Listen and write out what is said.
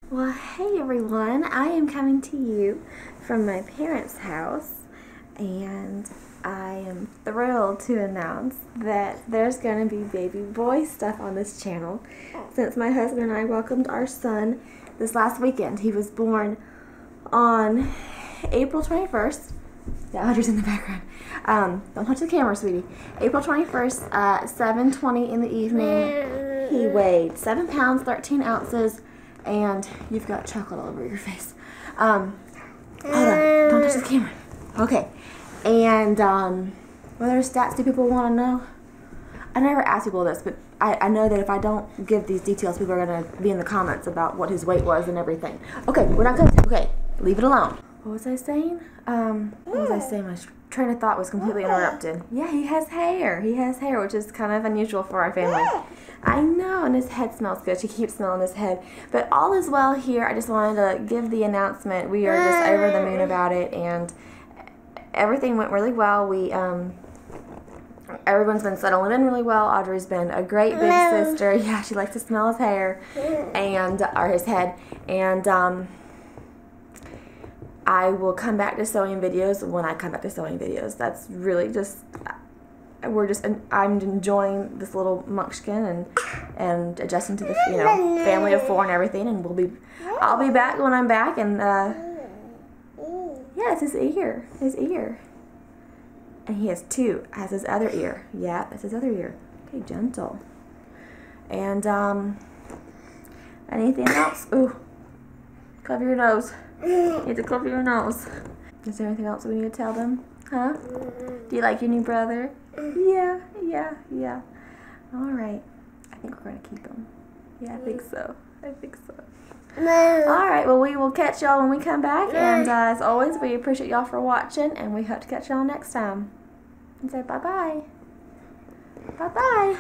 Well, hey everyone, I am coming to you from my parents' house, and I am thrilled to announce that there's going to be baby boy stuff on this channel since my husband and I welcomed our son this last weekend. He was born on April 21st. Yeah, Audrey's in the background. Don't touch the camera, sweetie. April 21st at 7:20 in the evening. He weighed 7 pounds, 13 ounces, and you've got chocolate all over your face. Hold on. Don't touch the camera. Okay. And what other stats do people want to know? I never ask people this, but I know that if I don't give these details, people are going to be in the comments about what his weight was and everything. Okay, we're not going to. Okay, leave it alone. What was I saying? What was I saying? My train of thought was completely interrupted. Yeah, he has hair. He has hair, which is kind of unusual for our family. I know, and his head smells good. She keeps smelling his head. But all is well here. I just wanted to give the announcement. We are just over the moon about it, and everything went really well. Everyone's been settling in really well. Audrey's been a great big sister. Yeah, she likes to smell his hair or his head. And I will come back to sewing videos when I come back to sewing videos. That's really just, I'm enjoying this little munchkin and adjusting to the family of 4 and everything. And I'll be back when I'm back. And yeah, it's his ear, and he has 2 as his other ear. Yeah, that's his other ear. Okay, gentle. And anything else? Ooh, cover your nose. You need to cover your nose. Is there anything else we need to tell them? Huh? Do you like your new brother? Yeah. All right. I think we're going to keep him. Yeah, I think so. All right. Well, we will catch y'all when we come back. And as always, we appreciate y'all for watching. And we hope to catch y'all next time. And say bye-bye. Bye-bye.